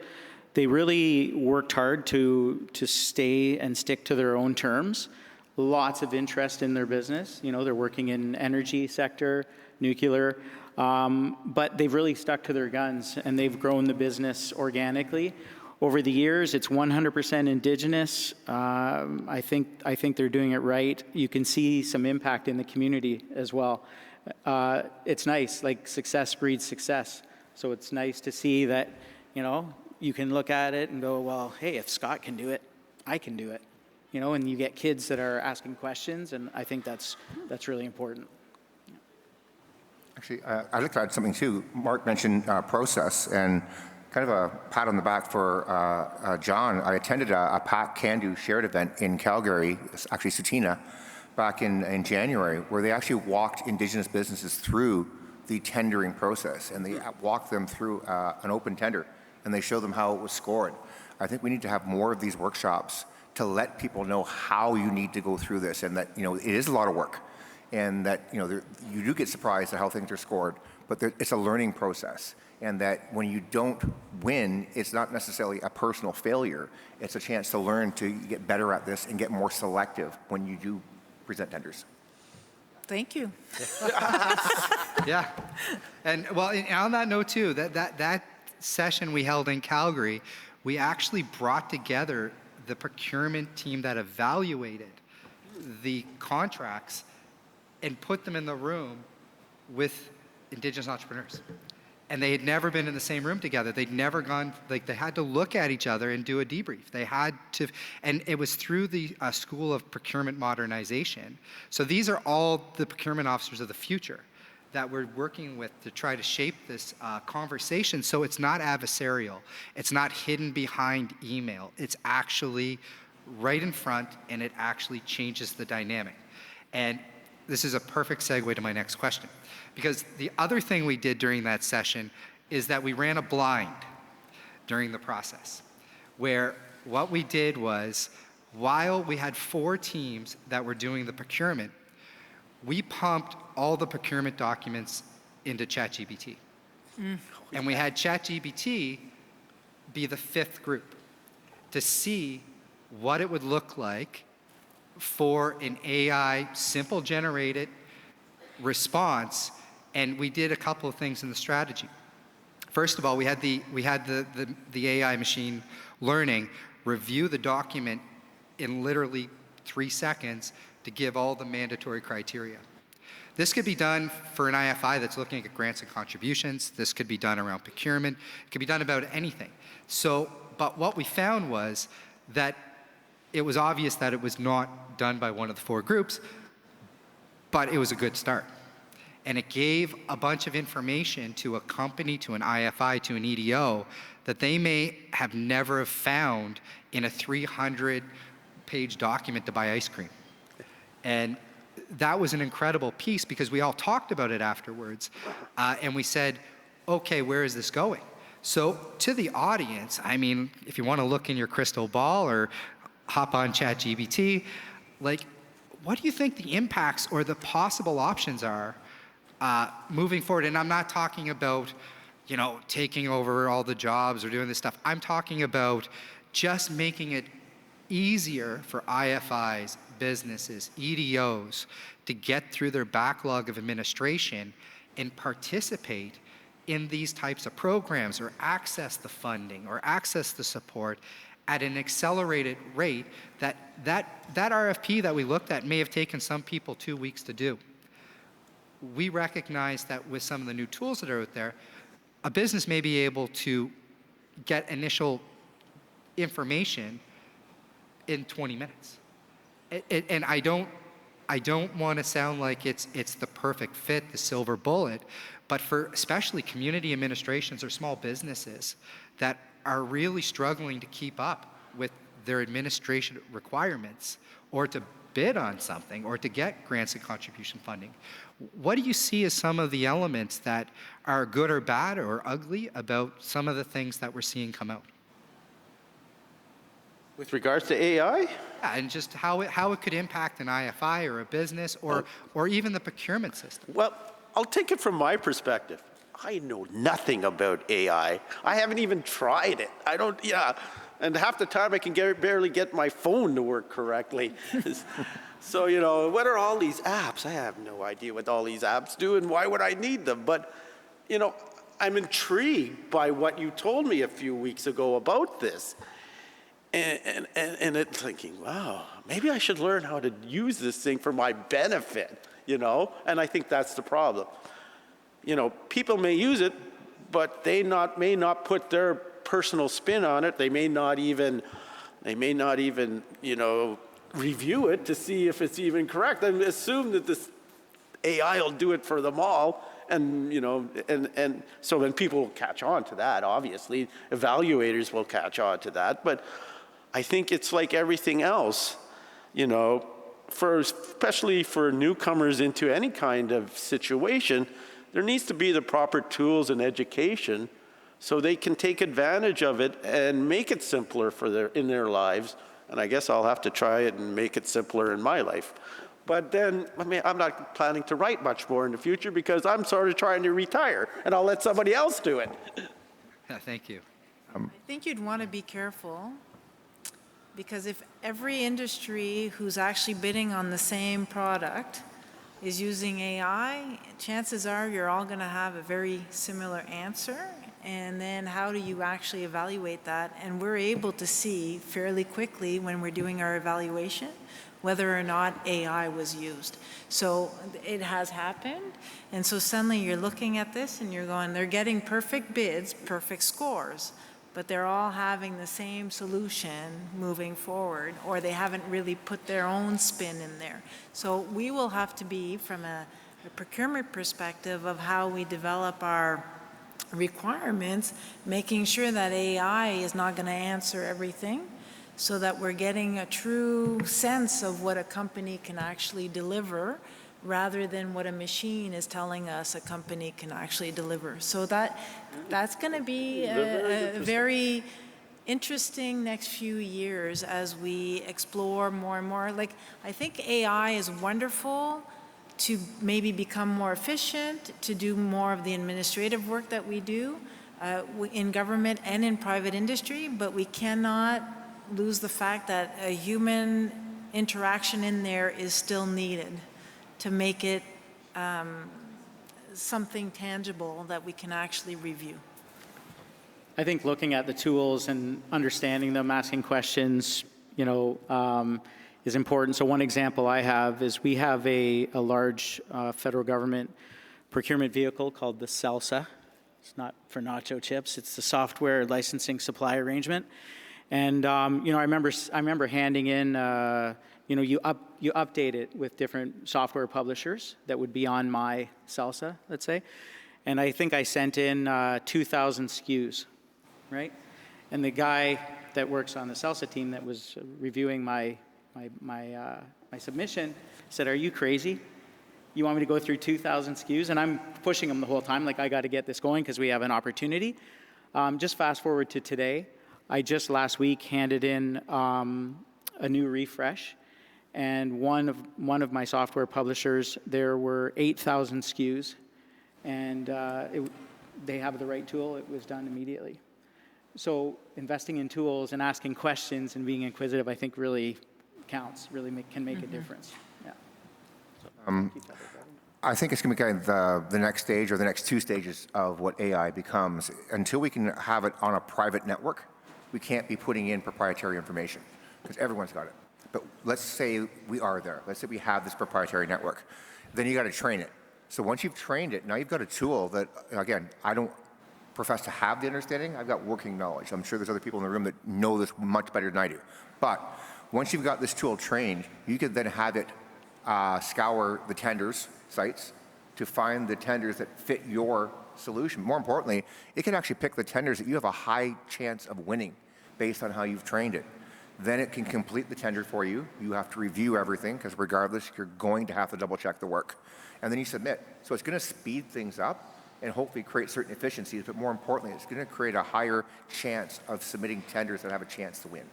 They really worked hard to stay and stick to their own terms. Lots of interest in their business. They're working in energy sector, nuclear, but they've really stuck to their guns, and they've grown the business organically. Over the years, it's 100% Indigenous. I think they're doing it right. You can see some impact in the community as well. It's nice, like success breeds success. So it's nice to see that, you can look at it and go, well, hey, if Scott can do it, I can do it. And you get kids that are asking questions, and I think that's really important. Actually, I'd like to add something too. Mark mentioned process, and kind of a pat on the back for John. I attended a PAC CANDU shared event in Calgary, actually Sutina, back in January, where they actually walked Indigenous businesses through the tendering process, and they walked them through an open tender, and they showed them how it was scored. I think we need to have more of these workshops to let people know how you need to go through this, and that it is a lot of work, and that you do get surprised at how things are scored, but it's a learning process. And that when you don't win, it's not necessarily a personal failure. It's a chance to learn to get better at this and get more selective when you do present tenders. Thank you. Yeah. And well, and on that note too, that session we held in Calgary, we actually brought together the procurement team that evaluated the contracts and put them in the room with Indigenous entrepreneurs. And they had never been in the same room together. They'd never gone, like they had to look at each other and do a debrief. They had to, and it was through the School of Procurement Modernization. So these are all the procurement officers of the future that we're working with to try to shape this conversation so it's not adversarial. It's not hidden behind email. It's actually right in front, and it actually changes the dynamic. And this is a perfect segue to my next question. Because the other thing we did during that session is that we ran a blind during the process, where what we did was, while we had 4 teams that were doing the procurement, we pumped all the procurement documents into ChatGPT. And we had ChatGPT be the 5th group to see what it would look like for an AI simple generated response. And we did a couple of things in the strategy. First of all, we had the AI machine learning review the document in literally 3 seconds to give all the mandatory criteria. This could be done for an IFI that's looking at grants and contributions. This could be done around procurement. It could be done about anything. So, but what we found was that it was obvious that it was not done by one of the 4 groups, but it was a good start. And it gave a bunch of information to a company, to an IFI, to an EDO that they may have never found in a 300-page document to buy ice cream. And that was an incredible piece because we all talked about it afterwards. And we said, okay, where is this going? So to the audience, I mean, if you want to look in your crystal ball or hop on ChatGPT, like, what do you think the impacts or the possible options are moving forward? And I'm not talking about, you know, taking over all the jobs or doing this stuff. I'm talking about just making it easier for IFIs, businesses, EDOs to get through their backlog of administration and participate in these types of programs or access the funding or access the support at an accelerated rate. That RFP that we looked at may have taken some people 2 weeks to do. We recognize that with some of the new tools that are out there, a business may be able to get initial information in 20 minutes. And I don't want to sound like it's the perfect fit, the silver bullet, but for especially community administrations or small businesses that are really struggling to keep up with their administration requirements or to bid on something or to get grants and contribution funding. What do you see as some of the elements that are good or bad or ugly about some of the things that we're seeing come out? With regards to AI? Yeah, and just how it could impact an IFI or a business or even the procurement system. Well, I'll take it from my perspective. I know nothing about AI. I haven't even tried it. And half the time I can barely get my phone to work correctly. So, you know, what are all these apps? I have no idea what all these apps do and why would I need them? But, you know, I'm intrigued by what you told me a few weeks ago about this. And it's thinking, wow, maybe I should learn how to use this thing for my benefit, you know? And I think that's the problem. You know, people may use it, but they may not put their personal spin on it. They may not even, you know, review it to see if it's even correct. I assume that this AI will do it for them all. And, you know, and so then people will catch on to that, obviously. Evaluators will catch on to that. But I think it's like everything else, you know, especially for newcomers into any kind of situation, there needs to be the proper tools and education so they can take advantage of it and make it simpler in their lives. And I guess I'll have to try it and make it simpler in my life. But then, I mean, I'm not planning to write much more in the future because I'm sort of trying to retire, and I'll let somebody else do it. Yeah, thank you. I think you'd want to be careful Because if every industry who's actually bidding on the same product is using AI, chances are you're all going to have a very similar answer. And then how do you actually evaluate that? And we're able to see fairly quickly when we're doing our evaluation whether or not AI was used. So it has happened. And so suddenly you're looking at this and you're going, they're getting perfect bids, perfect scores, but they're all having the same solution moving forward, or they haven't really put their own spin in there. So we will have to be, from a procurement perspective of how we develop our requirements, making sure that AI is not going to answer everything, so that we're getting a true sense of what a company can actually deliver rather than what a machine is telling us a company can actually deliver. So that's going to be a very interesting next few years as we explore more and more. Like, I think AI is wonderful to maybe become more efficient, to do more of the administrative work that we do in government and in private industry, but we cannot lose the fact that a human interaction in there is still needed to make it something tangible that we can actually review. I think looking at the tools and understanding them, asking questions, is important. So one example I have is we have a large federal government procurement vehicle called the SALSA. It's not for nacho chips. It's the Software Licensing Supply Arrangement. And I remember handing in, you update it with different software publishers that would be on my SALSA, let's say. And I think I sent in 2,000 SKUs, right? And the guy that works on the SALSA team that was reviewing my submission said, "Are you crazy? You want me to go through 2,000 SKUs?" And I'm pushing him the whole time, like, I got to get this going because we have an opportunity. Just fast forward to today. I just last week handed in a new refresh, and one of my software publishers, there were 8,000 SKUs, and they have the right tool. It was done immediately. So investing in tools and asking questions and being inquisitive, I think, really counts. Really can make a difference. Yeah. So, I think it's going to be kind of the next stage, or the next two stages of what AI becomes. Until we can have it on a private network, we can't be putting in proprietary information because everyone's got it. But let's say we are there. Let's say we have this proprietary network. Then you got to train it. So once you've trained it, now you've got a tool that, again, I don't profess to have the understanding. I've got working knowledge. I'm sure there's other people in the room that know this much better than I do. But once you've got this tool trained, you can then have it scour the tenders sites to find the tenders that fit your solution. More importantly, it can actually pick the tenders that you have a high chance of winning based on how you've trained it. Then it can complete the tender for you. You have to review everything because regardless, you're going to have to double check the work. And then you submit. So it's going to speed things up and hopefully create certain efficiencies, but more importantly, it's going to create a higher chance of submitting tenders that have a chance to win.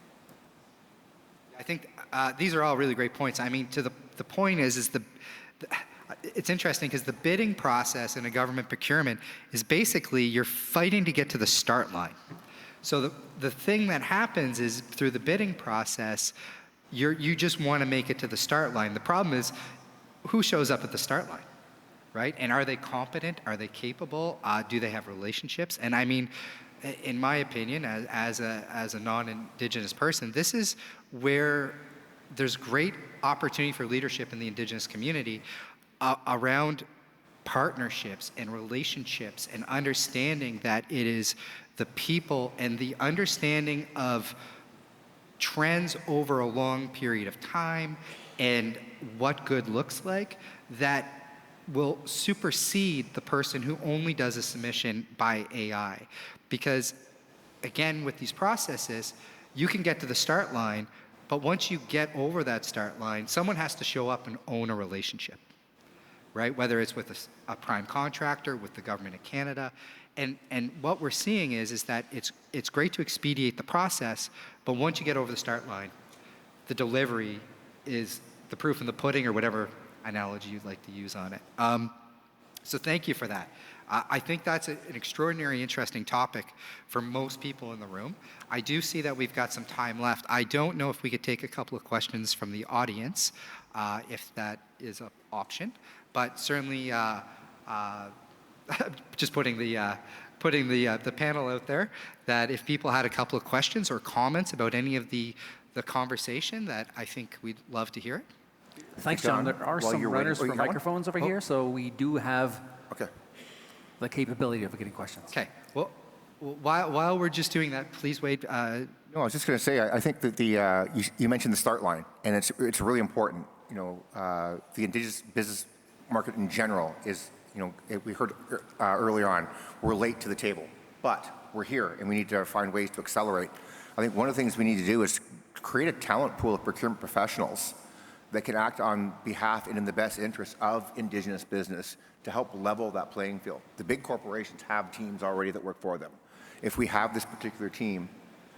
I think these are all really great points. I mean, the point is it's interesting because the bidding process in a government procurement is basically you're fighting to get to the start line. So the thing that happens is through the bidding process, you just want to make it to the start line. The problem is who shows up at the start line, right? And are they competent? Are they capable? Do they have relationships? And I mean, in my opinion, as a non-Indigenous person, this is where there's great opportunity for leadership in the Indigenous community around partnerships and relationships and understanding that it is the people and the understanding of trends over a long period of time and what good looks like that will supersede the person who only does a submission by AI. Because again, with these processes, you can get to the start line, but once you get over that start line, someone has to show up and own a relationship, right? Whether it's with a prime contractor, with the government of Canada. And what we're seeing is that it's great to expedite the process, but once you get over the start line, the delivery is the proof in the pudding, or whatever analogy you'd like to use on it. So thank you for that. I think that's an extraordinary, interesting topic for most people in the room. I do see that we've got some time left. I don't know if we could take a couple of questions from the audience, if that is an option, but certainly just putting the panel out there, that if people had a couple of questions or comments about any of the conversation, that I think we'd love to hear it. Thanks, John. There are While some you're waiting- runners oh, you for got one? microphones over Oh. here, so we do have Okay. the capability of getting questions. Okay. Well, while we're just doing that, please wait. No, I was just going to say, I think that you mentioned the start line, and it's really important. The Indigenous business market in general is, we heard earlier on, we're late to the table, but we're here, and we need to find ways to accelerate. I think one of the things we need to do is create a talent pool of procurement professionals that can act on behalf and in the best interest of Indigenous business to help level that playing field. The big corporations have teams already that work for them. If we have this particular team,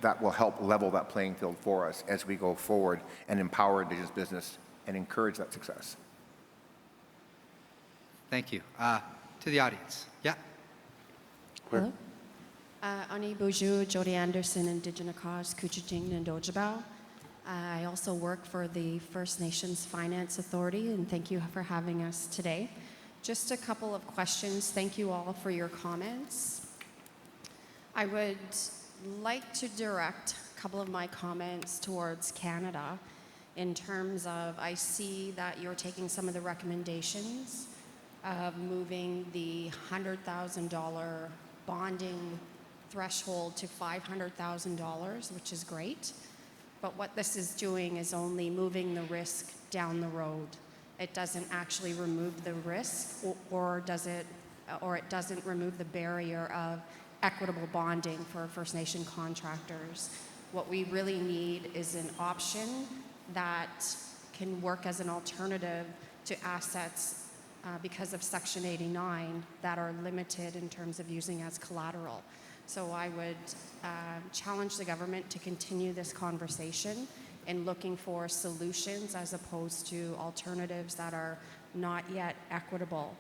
that will help level that playing field for us as we go forward and empower Indigenous business and encourage that success. Thank you. To the audience. Yeah. Hello. Ani Boju, Jody Anderson, Indigenous Cause, Kuchijing, and Dojabao. I also work for the First Nations Finance Authority, and thank you for having us today. Just a couple of questions. Thank you all for your comments. I would like to direct a couple of my comments towards Canada in terms of, I see that you're taking some of the recommendations of moving the $100,000 bonding threshold to $500,000, which is great. But what this is doing is only moving the risk down the road. It doesn't actually remove the risk, or it doesn't remove the barrier of equitable bonding for First Nation contractors. What we really need is an option that can work as an alternative to assets because of Section 89 that are limited in terms of using as collateral. So I would challenge the government to continue this conversation in looking for solutions as opposed to alternatives that are not yet equitable.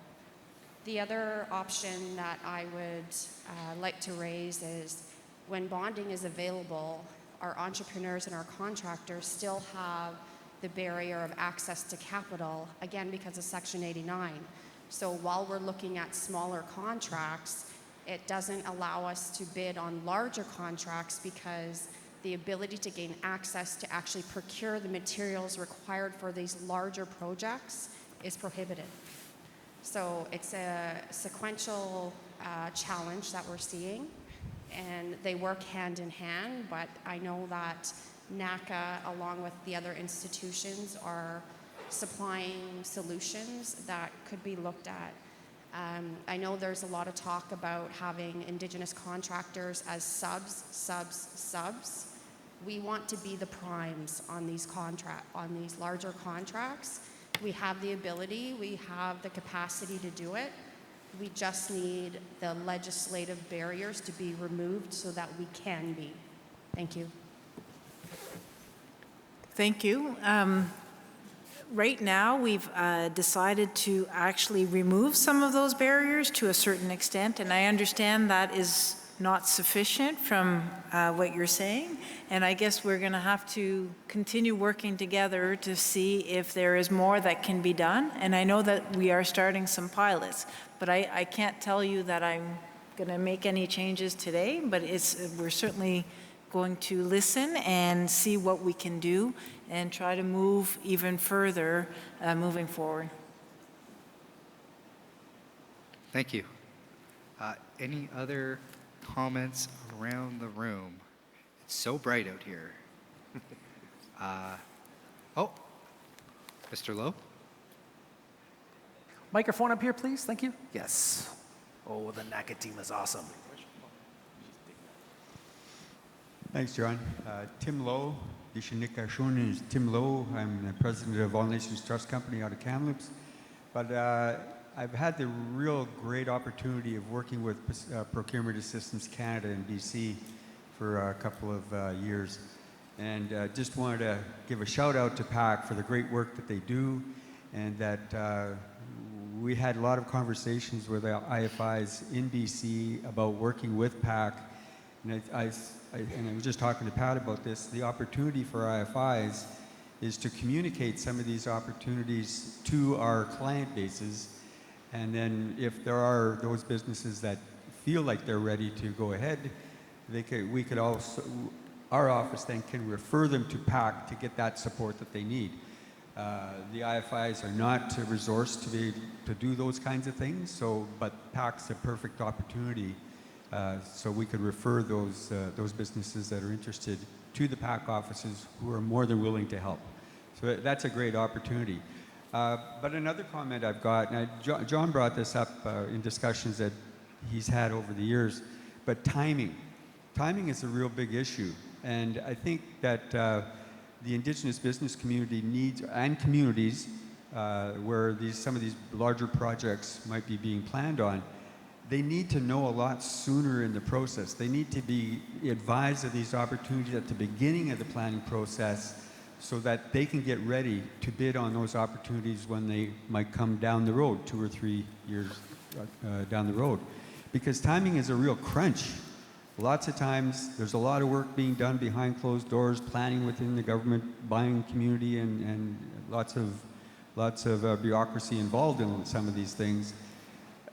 The other option that I would like to raise is when bonding is available, our entrepreneurs and our contractors still have the barrier of access to capital, again, because of Section 89. So while we're looking at smaller contracts, it doesn't allow us to bid on larger contracts because the ability to gain access to actually procure the materials required for these larger projects is prohibited. So it's a sequential challenge that we're seeing, and they work hand in hand, but I know that NACA, along with the other institutions, are supplying solutions that could be looked at. I know there's a lot of talk about having Indigenous contractors as subs. We want to be the primes on these larger contracts. We have the ability, we have the capacity to do it. We just need the legislative barriers to be removed so that we can be. Thank you. Thank you. Right now, we've decided to actually remove some of those barriers to a certain extent, and I understand that is not sufficient from what you're saying, and I guess we're going to have to continue working together to see if there is more that can be done, and I know that we are starting some pilots, but I can't tell you that I'm going to make any changes today, but we're certainly going to listen and see what we can do and try to move even further moving forward. Thank you. Any other comments around the room? It's so bright out here. Mr. Lowe? Microphone up here, please. Thank you. Yes. Oh, the NACA team is awesome. Thanks, John. Tim Lowe, Dishinikashun is Tim Lowe. I'm the president of All Nations Trust Company out of Kamloops. But I've had the real great opportunity of working with Procurement Assistance Canada in BC for a couple of years. And just wanted to give a shout out to PAC for the great work that they do, and that we had a lot of conversations with the IFIs in BC about working with PAC. And I was just talking to Pat about this. The opportunity for IFIs is to communicate some of these opportunities to our client bases. And then if there are those businesses that feel like they're ready to go ahead, we could also, our office then can refer them to PAC to get that support that they need. The IFIs are not resourced to do those kinds of things, but PAC's a perfect opportunity. So we could refer those businesses that are interested to the PAC offices who are more than willing to help. So that's a great opportunity. But another comment I've got, and John brought this up in discussions that he's had over the years, but timing. Timing is a real big issue. And I think that the Indigenous business community needs, and communities where some of these larger projects might be being planned on, they need to know a lot sooner in the process. They need to be advised of these opportunities at the beginning of the planning process so that they can get ready to bid on those opportunities when they might come down the road, 2 or 3 years down the road. Because timing is a real crunch. Lots of times there's a lot of work being done behind closed doors, planning within the government, buying community, and lots of bureaucracy involved in some of these things.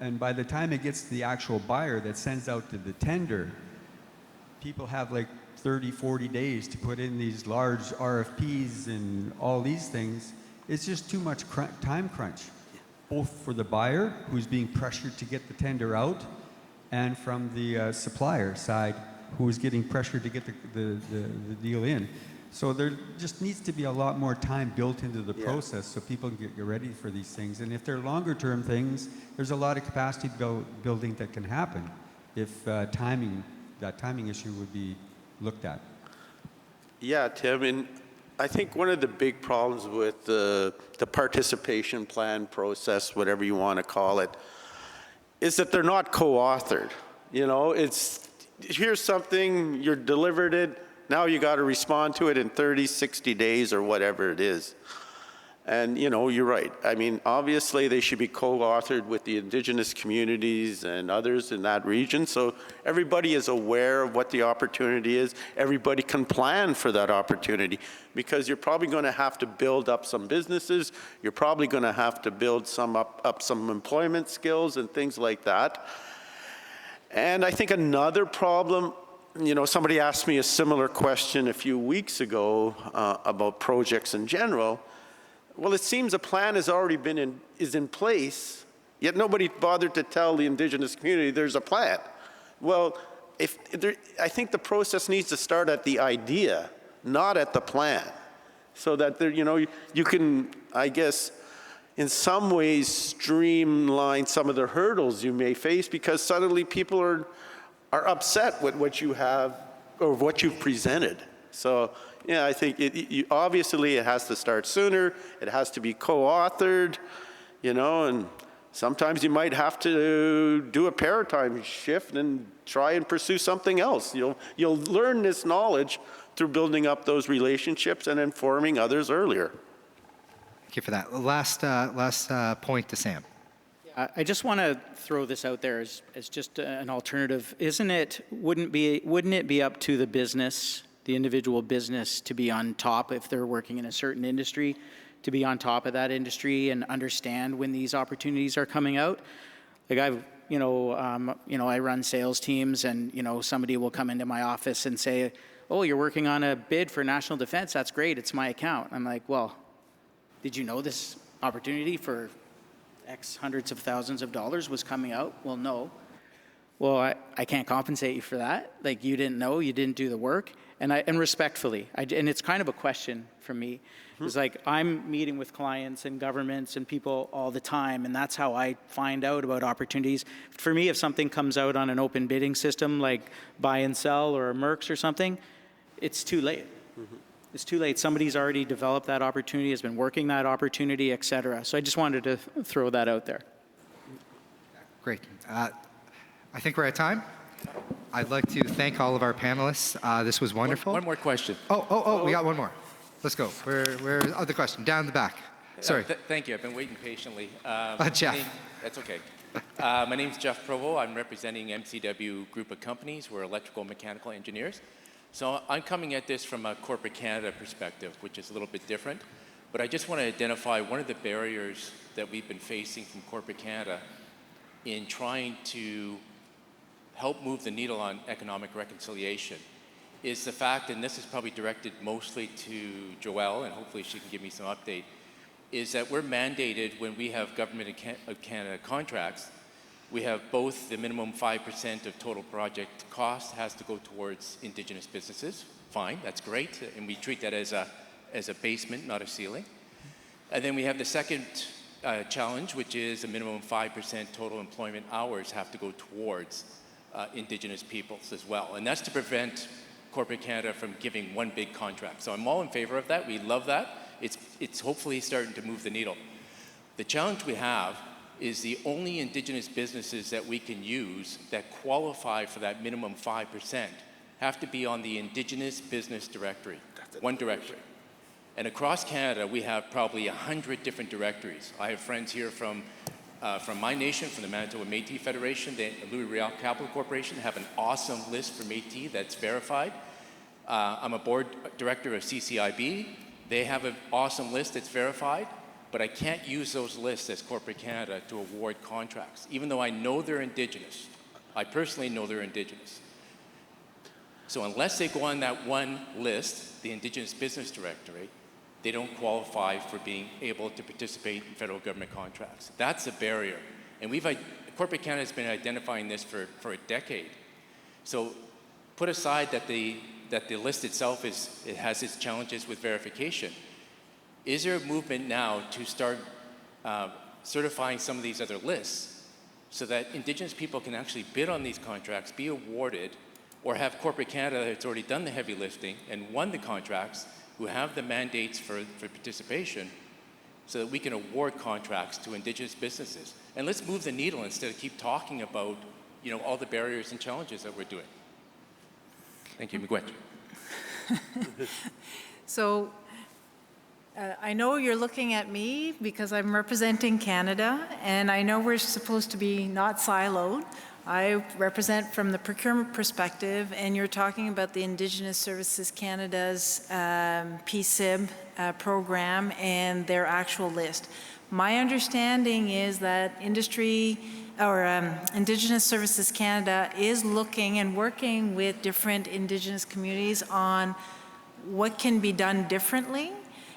And by the time it gets to the actual buyer that sends out to the tender, people have like 30, 40 days to put in these large RFPs and all these things. It's just too much time crunch, both for the buyer, who's being pressured to get the tender out, and from the supplier side, who is getting pressured to get the deal in. So there just needs to be a lot more time built into the process so people can get ready for these things. And if they're longer term things, there's a lot of capacity building that can happen if that timing issue would be looked at. Yeah, Tim, and I think one of the big problems with the participation plan process, whatever you want to call it, is that they're not co-authored. You know, it's, here's something, you're delivered it, now you got to respond to it in 30, 60 days or whatever it is. And, you know, you're right. I mean, obviously they should be co-authored with the Indigenous communities and others in that region, so everybody is aware of what the opportunity is. Everybody can plan for that opportunity, because you're probably going to have to build up some businesses. You're probably going to have to build up some employment skills and things like that. And I think another problem, you know, somebody asked me a similar question a few weeks ago about projects in general. Well, it seems a plan has already is in place, yet nobody bothered to tell the Indigenous community there's a plan. Well, I think the process needs to start at the idea, not at the plan, so that there, you know, you can, I guess, in some ways streamline some of the hurdles you may face, because suddenly people are upset with what you have or what you've presented. So, yeah, I think obviously it has to start sooner. It has to be co-authored, you know, and sometimes you might have to do a paradigm shift and try and pursue something else. You'll learn this knowledge through building up those relationships and informing others earlier. Thank you for that. Last point to Sam. I just want to throw this out there as just an alternative. Wouldn't it be up to the business, the individual business, to be on top, if they're working in a certain industry, to be on top of that industry and understand when these opportunities are coming out? Like I run sales teams, and somebody will come into my office and say, "Oh, you're working on a bid for national defense. That's great. It's my account." I'm like, "Well, did you know this opportunity for X hundreds of thousands of dollars was coming out?" "Well, no." "Well, I can't compensate you for that. Like, you didn't know, you didn't do the work." And respectfully, and it's kind of a question from me. It's like, I'm meeting with clients and governments and people all the time, and that's how I find out about opportunities. For me, if something comes out on an open bidding system like buy and sell or a Merck's or something, it's too late. It's too late. Somebody's already developed that opportunity, has been working that opportunity, et cetera. So I just wanted to throw that out there. Great. I think we're at time. I'd like to thank all of our panelists. This was wonderful. One more question. Oh, we got one more. Let's go. Where's the question? Down the back. Sorry. Thank you. I've been waiting patiently. Jeff. That's okay. My name's Jeff Provo. I'm representing MCW Group of Companies. We're electrical and mechanical engineers. So I'm coming at this from a corporate Canada perspective, which is a little bit different. But I just want to identify one of the barriers that we've been facing from corporate Canada in trying to help move the needle on economic reconciliation is the fact, and this is probably directed mostly to Joelle, and hopefully she can give me some update, is that we're mandated when we have Government of Canada contracts, we have both the minimum 5% of total project cost has to go towards Indigenous businesses. Fine, that's great, and we treat that as a basement, not a ceiling. And then we have the second challenge, which is a minimum 5% total employment hours have to go towards Indigenous peoples as well. And that's to prevent corporate Canada from giving one big contract. So I'm all in favor of that. We love that. It's hopefully starting to move the needle. The challenge we have is the only Indigenous businesses that we can use that qualify for that minimum 5% have to be on the Indigenous Business Directory, one directory. And across Canada, we have probably 100 different directories. I have friends here from my nation, from the Manitoba Métis Federation, the Louis Riel Capital Corporation have an awesome list for Métis that's verified. I'm a board director of CCIB. They have an awesome list that's verified, but I can't use those lists as corporate Canada to award contracts, even though I know they're Indigenous. I personally know they're Indigenous. So unless they go on that one list, the Indigenous Business Directory, they don't qualify for being able to participate in federal government contracts. That's a barrier. And corporate Canada has been identifying this for a decade. So put aside that the list itself has its challenges with verification. Is there a movement now to start certifying some of these other lists so that Indigenous people can actually bid on these contracts, be awarded, or have corporate Canada that's already done the heavy lifting and won the contracts, who have the mandates for participation, so that we can award contracts to Indigenous businesses? And let's move the needle instead of keep talking about, all the barriers and challenges that we're doing. Thank you, Miigwech. So I know you're looking at me because I'm representing Canada, and I know we're supposed to be not siloed. I represent from the procurement perspective, and you're talking about the Indigenous Services Canada's PSIB program and their actual list. My understanding is that Indigenous Services Canada is looking and working with different Indigenous communities on what can be done differently.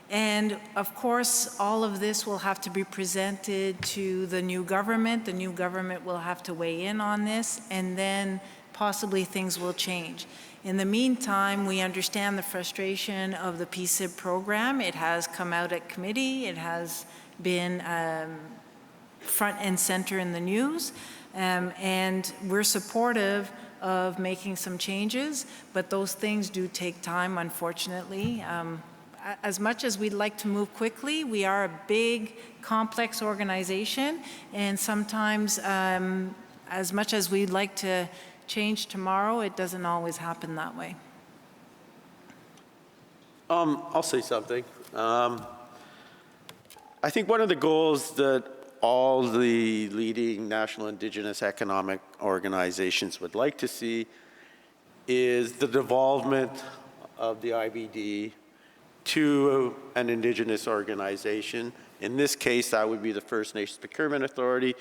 And of course, all of this will have to be presented to the new government. The new government will have to weigh in on this, and then possibly things will change. In the meantime, we understand the frustration of the PSIB program. It has come out at committee. It has been front and center in the news. And we're supportive of making some changes, but those things do take time, unfortunately. As much as we'd like to move quickly, we are a big, complex organization, and sometimes as much as we'd like to change tomorrow, it doesn't always happen that way. I'll say something. I think one of the goals that all the leading national Indigenous economic organizations would like to see is the devolvement of the IBD to an Indigenous organization. In this case, that would be the First Nations Procurement Authority,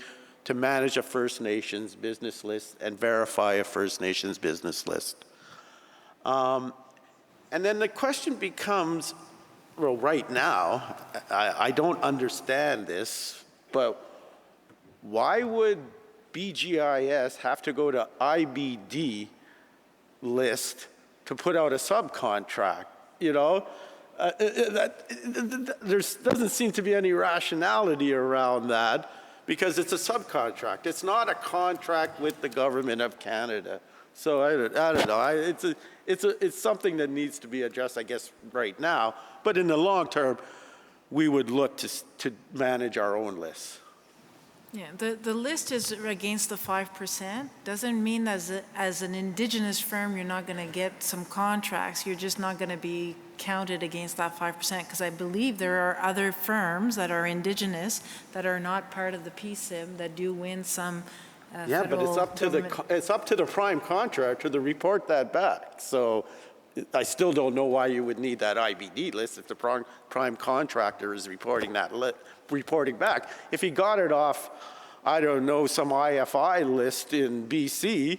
to manage a First Nations business list and verify a First Nations business list. And then the question becomes, well, right now, I don't understand this, but why would BGIS have to go to IBD list to put out a subcontract, there doesn't seem to be any rationality around that, because it's a subcontract. It's not a contract with the Government of Canada. So I don't know. It's something that needs to be addressed, I guess, right now. But in the long term, we would look to manage our own lists. Yeah, the list is against the 5%. Doesn't mean as an Indigenous firm, you're not going to get some contracts. You're just not going to be counted against that 5%, because I believe there are other firms that are Indigenous that are not part of the PSIM that do win some Yeah, but it's up to it's up to the prime contractor to report that back. So I still don't know why you would need that IBD list if the prime contractor is reporting reporting back. If he got it off, I don't know, some IFI list in BC,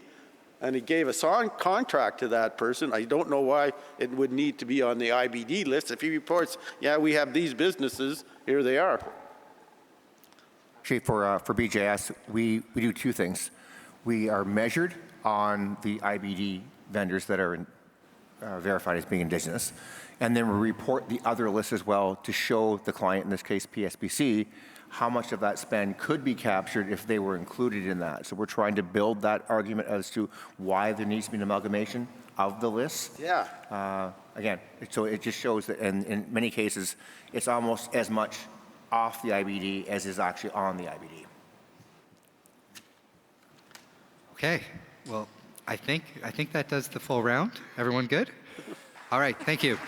and he gave a contract to that person, I don't know why it would need to be on the IBD list. If he reports, yeah, we have these businesses, here they are. Actually, for BJS, we do two things. We are measured on the IBD vendors that are verified as being Indigenous, and then we report the other list as well to show the client, in this case PSBC, how much of that spend could be captured if they were included in that. So we're trying to build that argument as to why there needs to be an amalgamation of the list. Yeah. Again, so it just shows that in many cases, it's almost as much off the IBD as is actually on the IBD. Okay, well, I think that does the full round. Everyone good? All right, thank you.